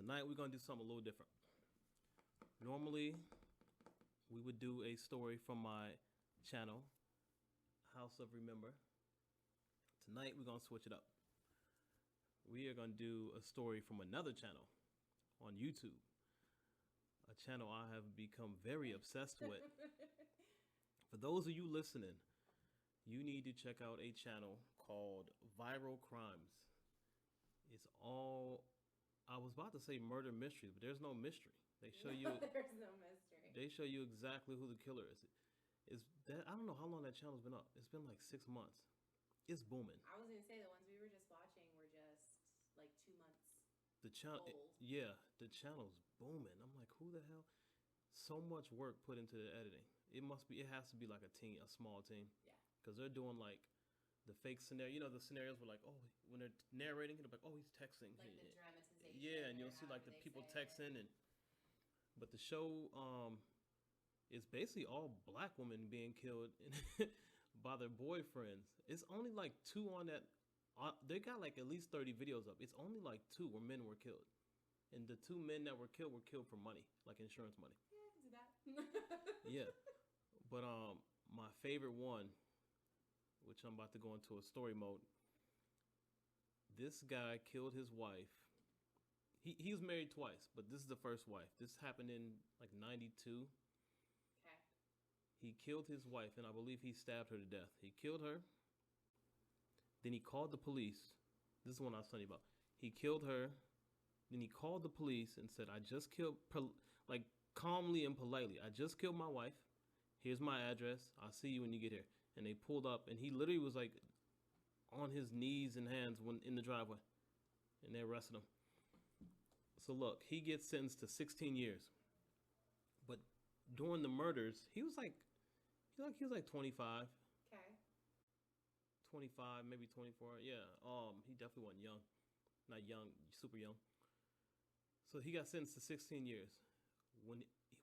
Tonight we're gonna do something a little different. Normally, we would do a story from my channel, House of Remember. Tonight we're gonna switch it up. We are gonna do a story from another channel on YouTube. A channel I have become very obsessed with. For those of you listening, you need to check out a channel called Viral Crimes. It's all, I was about to say murder mysteries, but there's no mystery. They show you. There's no mystery. They show you exactly who the killer is. Is that, I don't know how long that channel's been up. It's been like 6 months. It's booming. I was gonna say the ones we were just watching were just like 2 months. The channel, yeah, the channel's booming. I'm like, who the hell? So much work put into the editing. It must be. It has to be like a team, a small team. Yeah. Because they're doing like the fake scenario. You know, the scenarios were like, oh, when they're narrating, they're like, oh, he's texting. Like the dramatization. Yeah, and you'll see like the people texting and. But the show is basically all black women being killed by their boyfriends. It's only like 2 on that. They got like at least 30 videos up. It's only like 2 where men were killed. And the 2 men that were killed for money, like insurance money. Yeah, I can see that. Yeah. But my favorite one, which I'm about to go into a story mode. This guy killed his wife. He was married twice, but this is the first wife. This happened in like 92. Okay. He killed his wife, and I believe he stabbed her to death. He killed her. Then he called the police. This is the one I was telling you about. He killed her. Then he called the police and said, I just killed, like calmly and politely, I just killed my wife. Here's my address. I'll see you when you get here. And they pulled up, and he literally was like on his knees and hands when in the driveway. And they arrested him. So look, he gets sentenced to 16 years. But during the murders, he was like 25. Okay. 25, maybe 24. Yeah. He definitely wasn't young. Not young, super young. So he got sentenced to 16 years.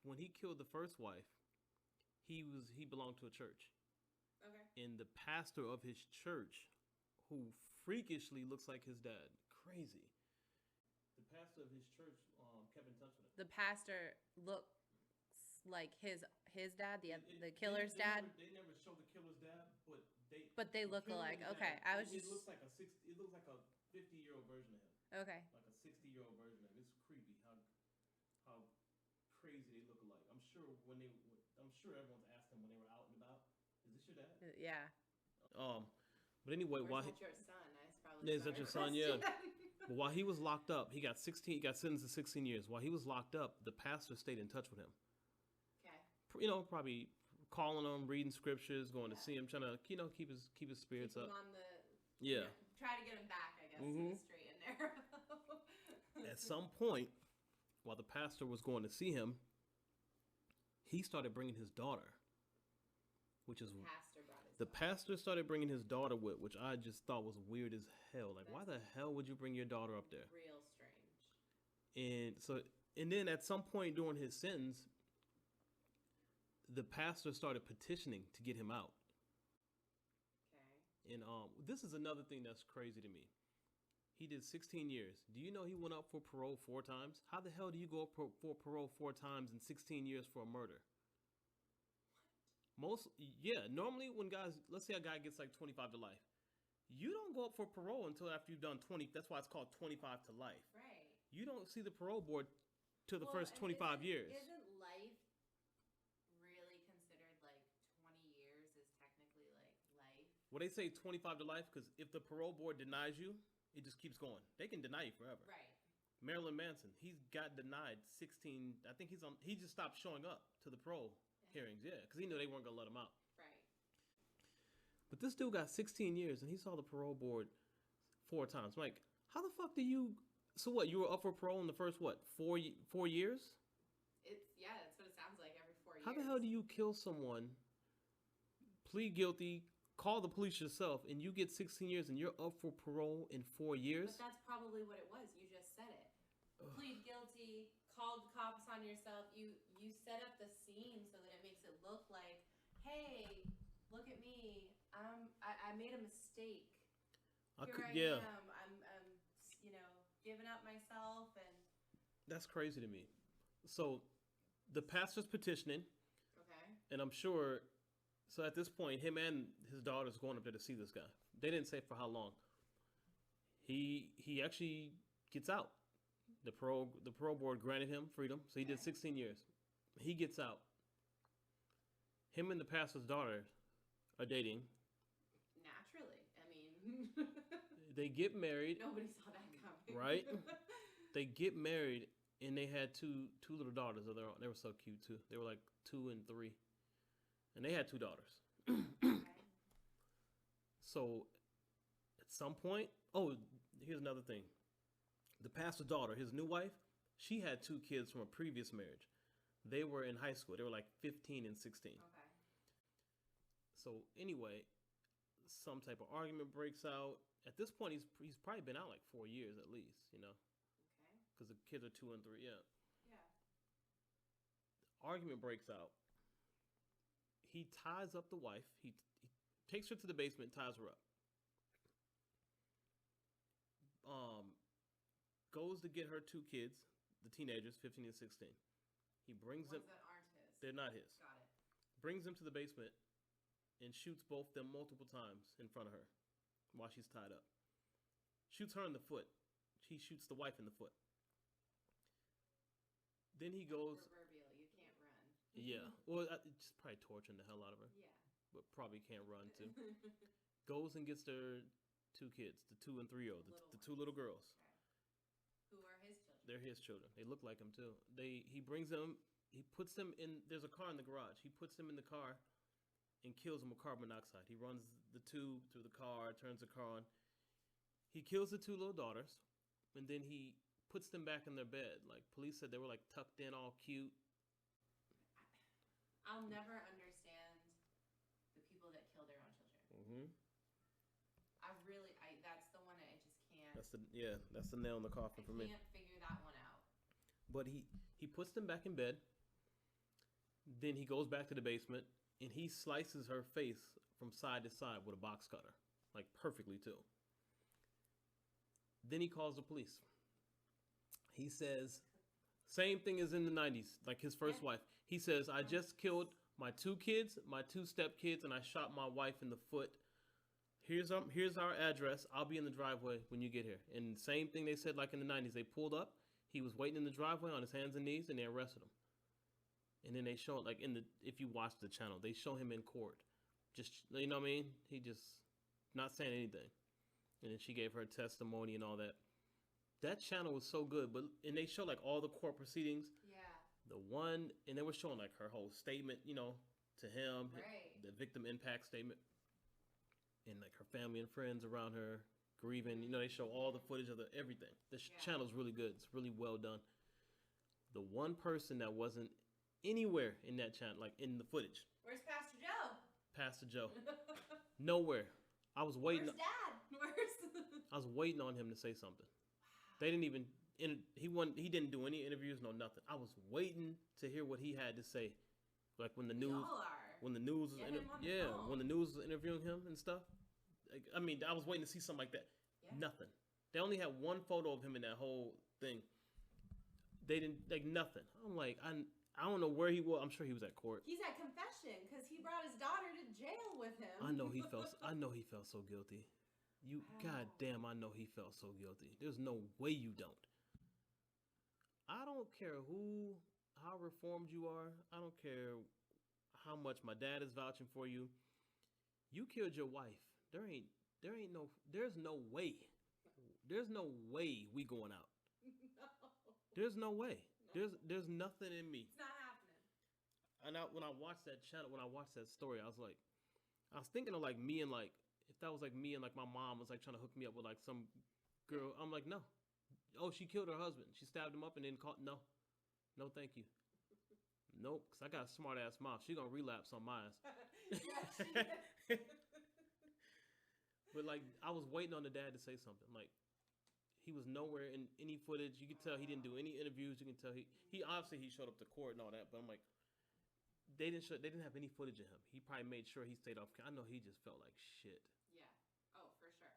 When he killed the first wife, he belonged to a church. Okay. And the pastor of his church, who freakishly looks like his dad, crazy. The pastor of his church kept in touch with him. The pastor looks like his dad, the killer's dad. They never show the killer's dad, but they look alike. Okay, I was just. It looks like a 50-year-old version of him. Okay. Like a 60-year-old version of him. It's creepy how crazy they look alike. I'm sure everyone's asked him when they were out and about, is this your dad? Yeah. But anyway, Is that your son? That's probably. Yeah, is that your son? Yeah. But while he was locked up, he got sentenced to 16 years. While he was locked up, the pastor stayed in touch with him. Okay. You know, probably calling him, reading scriptures, going to see him, trying to, keep his spirits up. On the, yeah. Try to get him back, I guess, to the straight and narrow. At some point, while the pastor was going to see him, he started bringing his daughter. Which is the pastor started bringing his daughter with, which I just thought was weird as hell. Like, why the hell would you bring your daughter up there? Real strange. And then at some point during his sentence, the pastor started petitioning to get him out. Okay. And this is another thing that's crazy to me. He did 16 years. Do you know he went up for parole 4 times? How the hell do you go up for parole 4 times in 16 years for a murder? Normally when guys, let's say a guy gets like 25 to life, you don't go up for parole until after you've done 20. That's why it's called 25 to life. Right. You don't see the parole board till the first 25 years. Isn't life really considered like 20 years is technically like life? Well, they say 25 to life because if the parole board denies you, it just keeps going. They can deny you forever. Right. Marilyn Manson, he's got denied 16. I think he just stopped showing up to the parole hearings, because he knew they weren't gonna let him out. Right. But this dude got 16 years, and he saw the parole board 4 times. Like, how the fuck do you? So what? You were up for parole in the first 4 years? That's what it sounds like every 4 years. How the hell do you kill someone, plead guilty, call the police yourself, and you get 16 years, and you're up for parole in 4 years? But that's probably what it was. You just said it. Plead guilty, called cops on yourself. You set up the scene so that it makes it look like, hey, look at me. I made a mistake. Here I am. I'm giving up myself, and That's crazy to me. So the pastor's petitioning, Okay. and I'm sure. So at this point, him and his daughter's going up there to see this guy. They didn't say for how long. He actually gets out. The parole board granted him freedom, so he did 16 years. He gets out. Him and the pastor's daughter are dating. Naturally. I mean, They get married, nobody saw that coming. right? They get married, and they had two little daughters of their own. They were so cute too. They were like 2 and 3, and they had 2 daughters. Okay. So at some point, here's another thing. The pastor's daughter, his new wife, she had 2 kids from a previous marriage. They were in high school. They were like 15 and 16. Okay. So anyway, some type of argument breaks out. At this point, he's probably been out like 4 years at least, Okay. because the kids are 2 and 3. Yeah. Yeah. Argument breaks out. He ties up the wife. He takes her to the basement, ties her up. Goes to get her 2 kids, the teenagers, 15 and 16. He brings them. Ones that aren't his. They're not his. Got it. Brings them to the basement and shoots both them multiple times in front of her while she's tied up. Shoots her in the foot. He shoots the wife in the foot. Then he goes. Proverbial, you can't run. Yeah. Well, just probably torturing the hell out of her, Yeah. but probably can't run too. Goes and gets their 2 kids, the 2 and 3-year-old, the 2 little girls. Okay. Who are his children? They're his children. They look like him too. He brings them. He puts them in. There's a car in the garage. He puts them in the car, and kills them with carbon monoxide. He runs the tube through the car, turns the car on. He kills the 2 little daughters, and then he puts them back in their bed. Like police said, they were like tucked in, all cute. I'll never understand the people that kill their own children. That's the one I just can't. That's the nail in the coffin for me. I can't figure that one out. But he puts them back in bed. Then he goes back to the basement and he slices her face from side to side with a box cutter, like perfectly too. Then he calls the police. He says, same thing as in the 90s, like his first wife. He says, I just killed my 2 kids, my 2 stepkids, and I shot my wife in the foot. Here's our address. I'll be in the driveway when you get here. And same thing they said like in the 90s. They pulled up. He was waiting in the driveway on his hands and knees, and they arrested him. And then they show it, like if you watch the channel, they show him in court. Just, you know what I mean? He just not saying anything. And then she gave her testimony and all that. That channel was so good, and they show like all the court proceedings. Yeah. And they were showing like her whole statement, to him, Right. the victim impact statement, and like her family and friends around her grieving. They show all the footage of everything. The channel's really good. It's really well done. The one person that wasn't anywhere in that channel, like in the footage, Where's Pastor Joe? Pastor Joe, nowhere. I was waiting. Where's Dad? I was waiting on him to say something. They didn't even. He didn't do any interviews, no nothing. I was waiting to hear what he had to say, like when the news. Y'all are. When the news was phone. when the news was interviewing him and stuff. Like, I mean, I was waiting to see something like that. Yeah. Nothing. They only had one photo of him in that whole thing. They didn't like nothing. I'm like, I don't know where he was. I'm sure he was at court. He's at confession because he brought his daughter to jail with him. I know he felt so guilty. God damn, I know he felt so guilty. There's no way you don't. I don't care how reformed you are. I don't care how much my dad is vouching for you. You killed your wife. There's no way. There's no way we going out. No. There's no way. No. There's nothing in me. It's not happening. And when I watched that channel, when I watched that story, I was thinking of like me and like, if that was like me and like my mom was like trying to hook me up with like some girl. I'm like, no. Oh, she killed her husband. She stabbed him up and then called. No, thank you. Nope, because I got a smart ass mom. She gonna relapse on mine. But like, I was waiting on the dad to say something. Like, he was nowhere in any footage. You could tell he didn't do any interviews. You can tell he obviously he showed up to court and all that. But I'm like, they didn't have any footage of him. He probably made sure he stayed off. I know he just felt like shit. Yeah. Oh, for sure.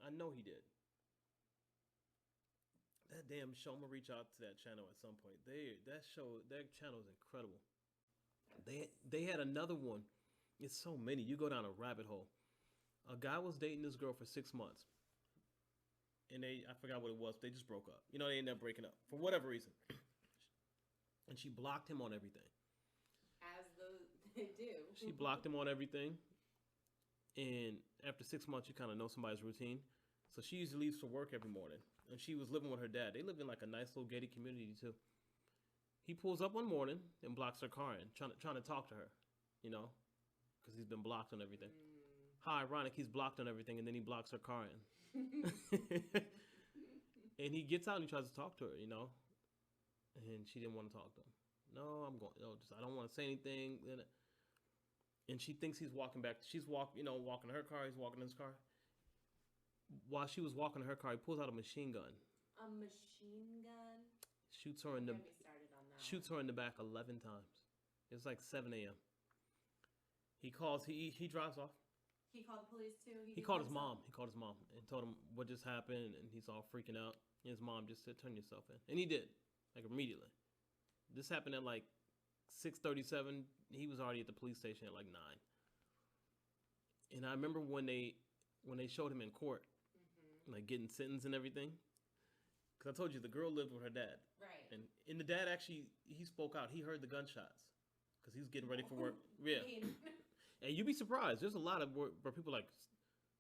I know he did. damn show. I'm gonna reach out to that channel at some point. That channel is incredible. They had another one. It's so many. You go down a rabbit hole. A guy was dating this girl for 6 months, and I forgot what it was. They just broke up. You know, they ended up breaking up for whatever reason. And she blocked him on everything. As they do. She blocked him on everything. And after 6 months, you kind of know somebody's routine. So she usually leaves for work every morning. And she was living with her dad. They lived in like a nice little gated community too. He pulls up one morning and blocks her car in, trying to talk to her, you know, because he's been blocked on everything. How ironic, he's blocked on everything, and then he blocks her car in. And he gets out and he tries to talk to her, you know, and she didn't want to talk to him. No, I don't want to say anything. And she thinks he's walking back. She's walking to her car. He's walking in his car. While she was walking to her car, he pulls out a machine gun. A machine gun? Shoots her in the. Get me started on that. Shoots her in the back 11 times. It's like 7 a.m. He calls. He drives off. He called the police too. He called his mom. He called his mom and told him what just happened, and he's all freaking out. And his mom just said, "Turn yourself in," and he did, like immediately. This happened at like 6:37. He was already at the police station at like 9. And I remember when they showed him in court, like getting sentenced and everything. Because I told you the girl lived with her dad. Right. And the dad actually, he spoke out. He heard the gunshots because he was getting ready for work. Yeah. And you'd be surprised. There's a lot of where people like,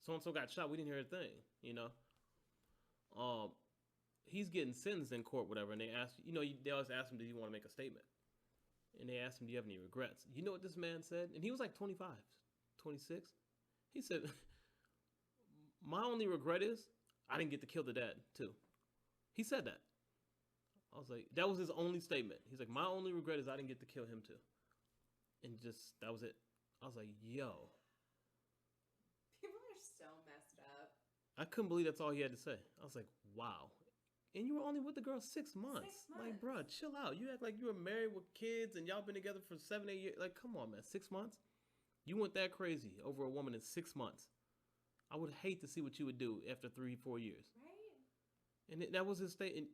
so-and-so got shot. We didn't hear a thing, you know. He's getting sentenced in court, whatever. And they asked, they always ask him, do you want to make a statement? And they asked him, do you have any regrets? You know what this man said? And he was like 25, 26. He said, my only regret is I didn't get to kill the dad, too. He said that. I was like, that was his only statement. He's like, my only regret is I didn't get to kill him, too. And just, that was it. I was like, yo. People are so messed up. I couldn't believe that's all he had to say. I was like, wow. And you were only with the girl 6 months. 6 months. Like, bro, chill out. You act like you were married with kids and y'all been together for 7, 8 years. Like, come on, man. 6 months? You went that crazy over a woman in 6 months. I would hate to see what you would do after 3, 4 years. Right. And that was his statement.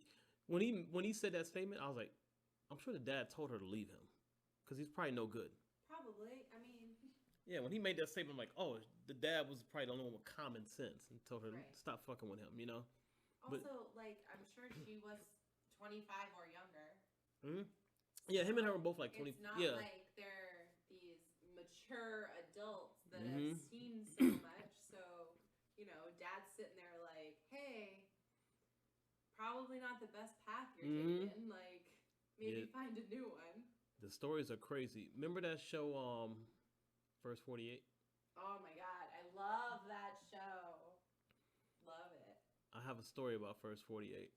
When he said that statement, I was like, I'm sure the dad told her to leave him. Because he's probably no good. Probably. I mean. Yeah, when he made that statement, I'm like, oh, the dad was probably the only one with common sense. And told her to stop fucking with him, you know? Also, like, I'm sure she was 25 or younger. Mm-hmm. Yeah, him and her were both like 20. It's not yeah. like they're these mature adults that have seen so much. So, dad's sitting there like, hey, probably not the best path you're taking. Like, maybe find a new one. The stories are crazy. Remember that show, First 48? Oh my God, I love that show. Love it. I have a story about First 48.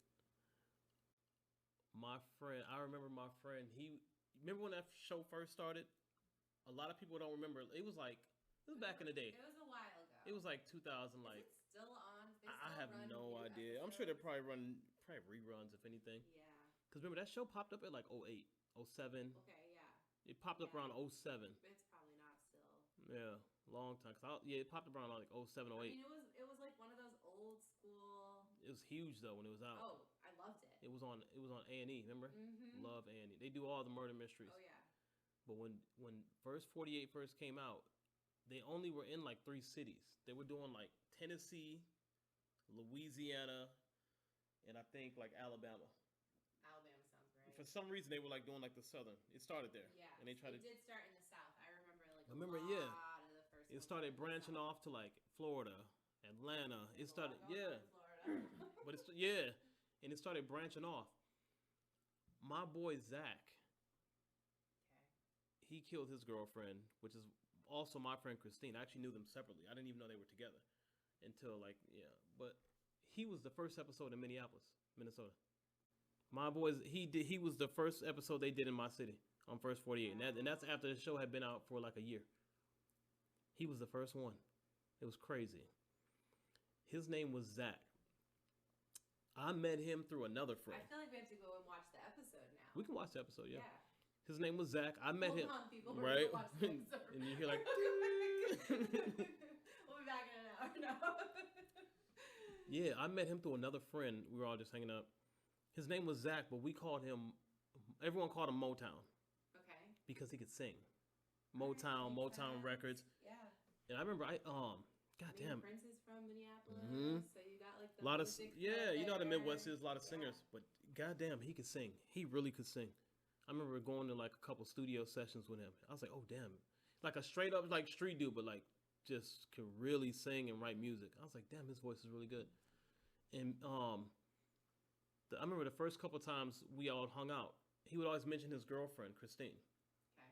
I remember my friend, remember when that show first started? A lot of people don't remember. It was back in the day. It was a while ago. It was like 2000, like. Is it still on? I have no idea. I'm sure they probably reruns, if anything. Yeah. Because remember, that show popped up at like 08, 07. Okay, yeah. It popped up around 07. It's probably not still. Yeah, long time. It popped up around like 07, 08. I mean, it was like one of those old school. It was huge though when it was out. Oh, I loved it. It was on A&E, remember? Mm-hmm. Love A&E. They do all the murder mysteries. Oh yeah. But when First 48 first came out, they only were in like 3 cities. They were doing like Tennessee, Louisiana, and I think like Alabama. Alabama sounds right. For some reason, they were like doing like the southern. It started there. Yeah. And they tried It did start in the South. I remember like yeah. a lot of the first. It started branching off to like Florida, Atlanta. It started, yeah. But and it started branching off. My boy Zach, he killed his girlfriend, which is also my friend Christine. I actually knew them separately. I didn't even know they were together until but he was the first episode in Minneapolis, Minnesota. My boys, he was the first episode they did in my city on First 48, and that's after the show had been out for like a year. He was the first one. It was crazy. His name was Zach. I met him through another friend. I feel like we have to go and watch the episode now. We can watch the episode, yeah. His name was Zach. I met him. Hold on, people. Right? We're watch the episode. And you hear like. We'll be back in an hour. No. Yeah, I met him through another friend. We were all just hanging out. His name was Zach, but we called him. Everyone called him Motown Okay. because he could sing. Alright, Motown, makes Motown sense. Records, Yeah. and I remember I goddamn, mean, Prince is from Minneapolis, Mhm. so you got like the a lot of music yeah, you know how the there. Midwest is a lot of Yeah. singers, but goddamn, he could sing. He really could sing. I remember going to like a couple studio sessions with him. I was like, oh damn, like a straight up like street dude, but like just can really sing and write music. I was like, damn, his voice is really good. And I remember the first couple times we all hung out, he would always mention his girlfriend Christine. Okay.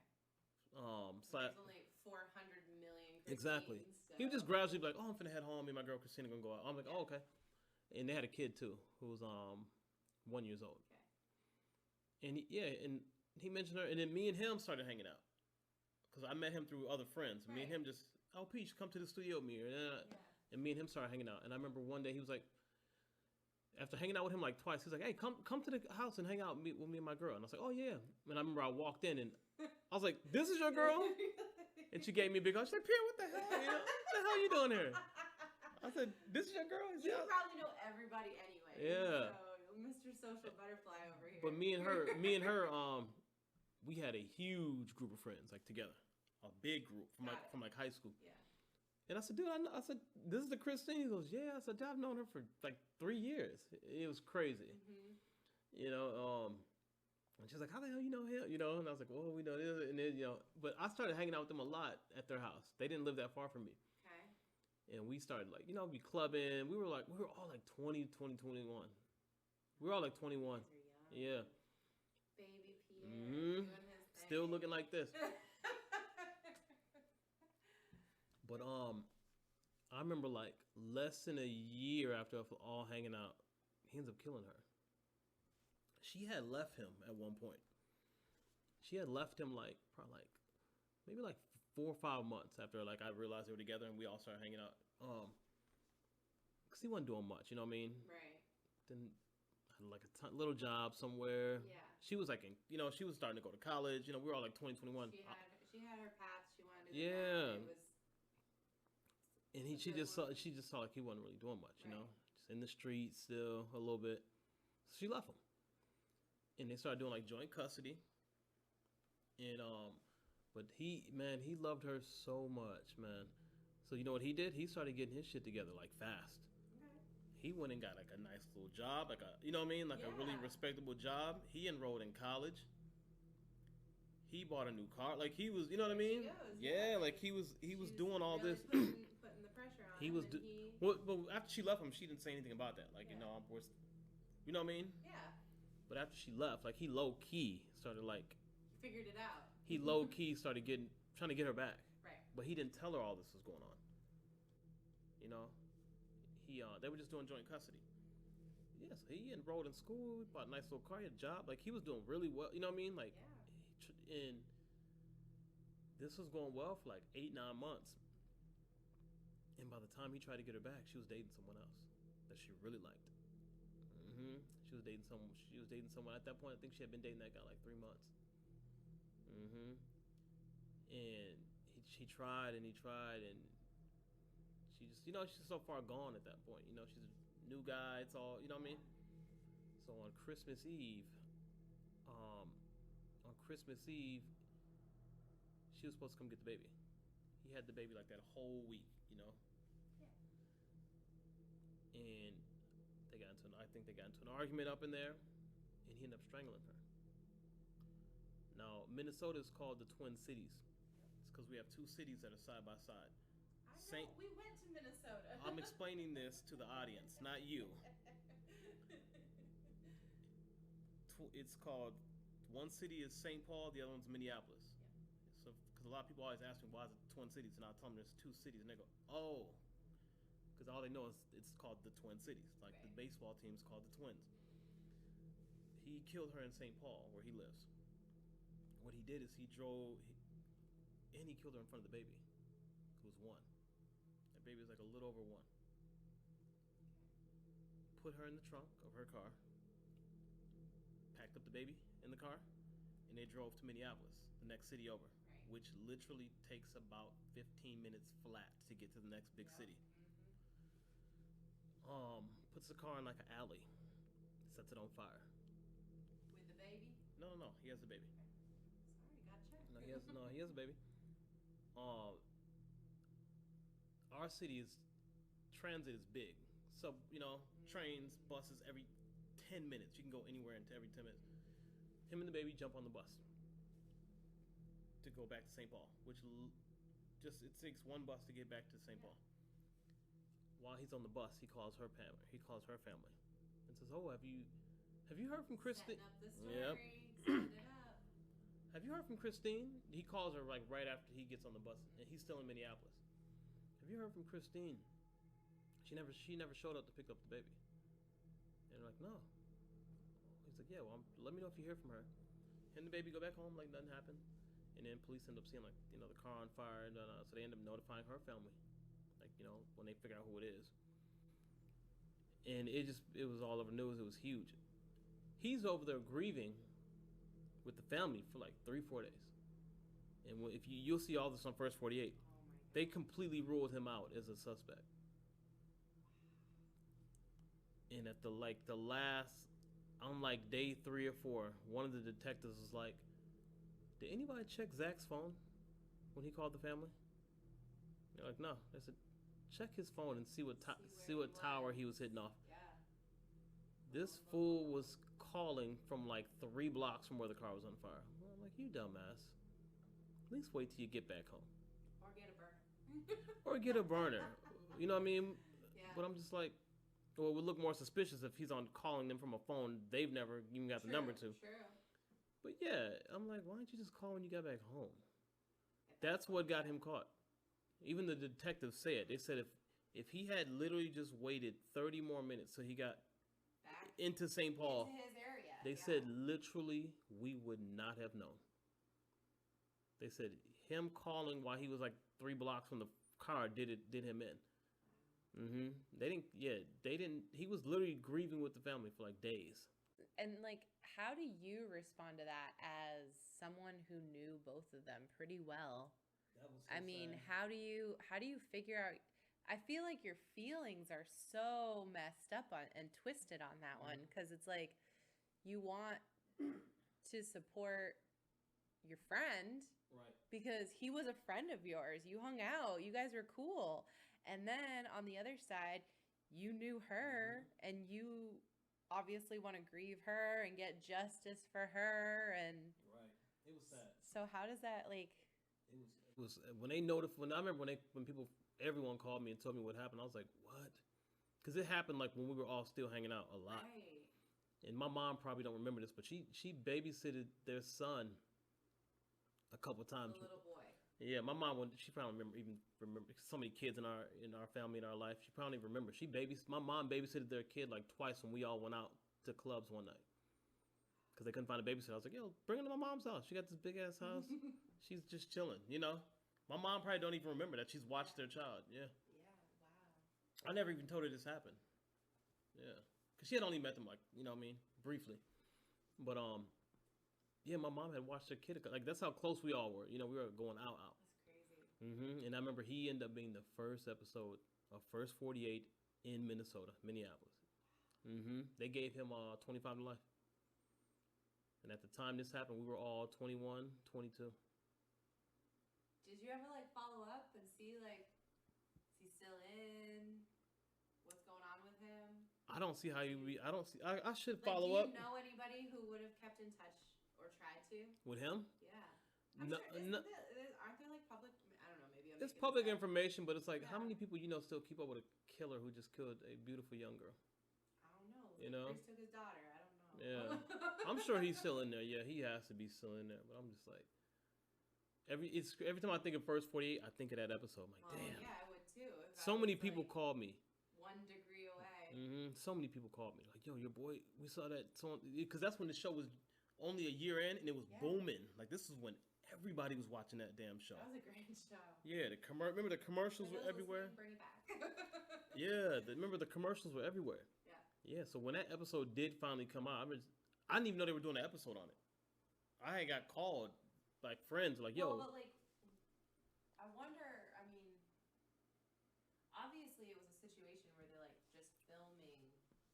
So There's only 400 million Christines, exactly. so. He would just gradually be like, "Oh, I'm finna head home. Me and my girl Christina gonna go out." I'm like, "Oh, okay." And they had a kid too, who was 1 year old. Okay. And he mentioned her, and then me and him started hanging out because I met him through other friends. Me and Right. him just, "Oh, Peach, come to the studio with me." Yeah. And me and him started hanging out. And I remember one day he was like, after hanging out with him like twice, he was like, "Hey, come to the house and hang out with me and my girl." And I was like, "Oh yeah." And I remember I walked in and I was like, "This is your girl?" And she gave me a big hug. She's like, "Pierre, what the hell? You know, what the hell you doing here?" I said, "This is your girl?" You probably know everybody anyway. Yeah. So, Mr. Social Butterfly over here. But me and her, we had a huge group of friends like together, a big group from high school. Yeah. And I said, "Dude, I said, this is the Christine." He goes, "Yeah." I said, "I've known her for like 3 years." It was crazy, you know. And she's like, "How the hell you know him?" You know, and I was like, "Well, we know this," and then but I started hanging out with them a lot at their house. They didn't live that far from me. Okay. And we started like, be clubbing. We were all like 20, 21. We were all like 21. Yeah. Baby Pierre. Mm-hmm. Doing his thing. Still looking like this. But I remember like less than a year after all hanging out, he ends up killing her. She had left him at one point. She had left him like probably like maybe like 4 or 5 months after like I realized they were together and we all started hanging out. Cause he wasn't doing much, you know what I mean? Right. Then had like a little job somewhere. Yeah. She was like she was starting to go to college. We were all like 20, 21. She had her path. She wanted to do Yeah. that. It was. And she just saw like he wasn't really doing much, Right. just in the streets still a little bit. So she left him, and they started doing like joint custody. And but he loved her so much, man. So you know what he did? He started getting his shit together like fast. Okay. He went and got like a nice little job, like a a really respectable job. He enrolled in college. He bought a new car, like he was, you know what I mean? Yeah, like he was doing all really this. Putting the pressure on He him. was well, after she left him, she didn't say anything about that. Like, Yeah. you know what I mean? Yeah. But after she left, like he low key started like Figured it out. he low key started trying to get her back. Right. But he didn't tell her all this was going on. You know, they were just doing joint custody. Yeah, so he enrolled in school, bought a nice little car, he had a job. Like he was doing really well. You know what I mean? Like, and this was going well for like 8, 9 months. And by the time he tried to get her back, she was dating someone else that she really liked. She was dating someone at that point. I think she had been dating that guy like 3 months. And he tried and he tried, and she just, she's so far gone at that point. She's a new guy. It's all, you know what I mean? So on Christmas Eve, she was supposed to come get the baby. He had the baby like that whole week, Yeah. And I think they got into an argument up in there, and he ended up strangling her. Now, Minnesota is called the Twin Cities. It's because we have 2 cities that are side by side. I know. We went to Minnesota. I'm explaining this to the audience, not you. It's called, one city is St. Paul, the other one's Minneapolis. So, because a lot of people always ask me, why is it Twin Cities? And I tell them there's 2 cities, and they go, oh. Because all they know is it's called the Twin Cities. Like the baseball team's called the Twins. He killed her in St. Paul, where he lives. What he did is he killed her in front of the baby, who was 1. That baby was like a little over 1. Put her in the trunk of her car, packed up the baby in the car, and they drove to Minneapolis, the next city over, which literally takes about 15 minutes flat to get to the next big city. Puts the car in like an alley, sets it on fire. No. He has a baby. Sorry, got checked. He has a baby. Uh, our city is transit is big. So trains, buses every 10 minutes. You can go anywhere into every 10 minutes. Him and the baby jump on the bus to go back to St. Paul, which just it takes one bus to get back to St. Paul. While he's on the bus, he calls her family. And says, "Oh, have you heard from Christine?" Setting up the story. Yep. Setting it up. "Have you heard from Christine?" He calls her like right after he gets on the bus, and he's still in Minneapolis. "Have you heard from Christine? She never showed up to pick up the baby." And they're like, "No." He's like, "Yeah, well, let me know if you hear from her." And the baby go back home like nothing happened. And then police end up seeing like the car on fire, and so they end up notifying her family, like when they figure out who it is. And it was all over the news. It was huge. He's over there grieving with the family for like 3-4 days. And if you'll see all this on First 48, they completely ruled him out as a suspect. And at the last, on like day 3 or 4, one of the detectives was like, "Did anybody check Zach's phone when he called the family?" They're like, "No." They said, "Check his phone and see what tower he was hitting off." Yeah. This fool was calling from like 3 blocks from where the car was on fire. Well, I'm like, "You dumbass. At least wait till you get back home." Or get a burner. Or get a burner. You know what I mean? Yeah. But I'm just like, well, it would look more suspicious if he's on calling them from a phone they've never even got the number to. True. But yeah, I'm like, why didn't you just call when you got back home? That's what got him caught. Even the detectives say it. They said if he had literally just waited 30 more minutes so he got Back into St. Paul, into his area. they said literally we would not have known. They said him calling while he was like 3 blocks from the car did him in. They didn't. He was literally grieving with the family for like days. And like, how do you respond to that as someone who knew both of them pretty well? That was I mean, how do you figure out? I feel like your feelings are so messed up and twisted on that one, because it's like you want to support your friend, right? Because he was a friend of yours. You hung out. You guys were cool. And then on the other side, you knew her, and you obviously want to grieve her and get justice for her. And right, it was sad. So how does that like? It was when they notified. I remember everyone called me and told me what happened. I was like, what? Because it happened like when we were all still hanging out a lot. Right. And my mom probably don't remember this, but she babysitted their son a couple times. The little boy. Yeah, my mom she probably remember so many kids in our family, in our life. She probably remember. My mom babysitted their kid like twice when we all went out to clubs one night. Because they couldn't find a babysitter. I was like, "Yo, bring her to my mom's house. She got this big ass house. She's just chilling, My mom probably don't even remember that she's watched their child. Yeah. Yeah, wow. I never even told her this happened. Yeah. Because she had only met them like, briefly. But yeah, my mom had watched her kid. Like, that's how close we all were. We were going out. That's crazy. And I remember he ended up being the first episode of First 48 in Minneapolis. They gave him 25 to life. And at the time this happened, we were all 21, 22. Did you ever like follow up and see like, is he still in? What's going on with him? I don't see how you be. I don't see. I should Like, follow up. Do you know anybody who would have kept in touch or tried to? With him? Yeah. I'm No, sure, aren't there like public? I don't know. Maybe I'm. It's making public this up. information, but it's like, Yeah. how many people still keep up with a killer who just killed a beautiful young girl? I don't know. You know? Chris took his daughter. I don't know. Yeah, I'm sure he's still in there. Yeah, he has to be still in there. But I'm just like, every time I think of First 48, I think of that episode. I'm like, Well, damn. Yeah, I would too. If So I many was, people like, called me. 1 degree away. So many people called me like, "Yo, your boy, we saw that song," because that's when the show was only a year in and it was booming. Like, this is when everybody was watching that damn show. That was a great show. Yeah, remember the commercials were everywhere. Bring it back. Yeah, remember the commercials were everywhere. Yeah. Yeah, so when that episode did finally come out, I didn't even know they were doing an episode on it. I had got called like friends like, "Yo." Well, but like, I wonder. I mean, obviously it was a situation where they're like just filming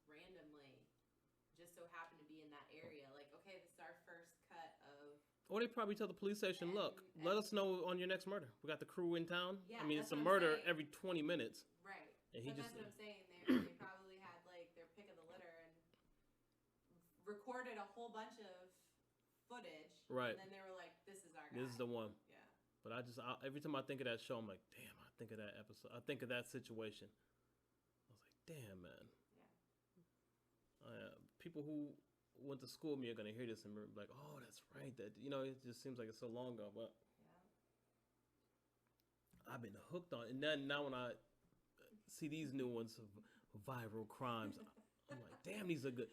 randomly, just so happened to be in that area. Like, okay, this is our first cut of. Or they probably tell the police station, look, let us know on your next murder. We got the crew in town. Yeah, I mean, that's it's a what I'm murder saying. every 20 minutes. Right. And he But just, that's what I'm saying. They probably had like their pick of the litter and recorded a whole bunch of footage. Right. And then they were like, this is our guy. this is the one. Yeah. But every time I think of that show, I'm like, damn, I think of that episode. I think of that situation. I was like, damn, man. Yeah. People who went to school with me are going to hear this and be like, oh, that's right. That, you know, it just seems like it's so long ago. But Yeah. I've been hooked on it. And then now when I see these new ones of viral crimes, I'm like, damn, these are good.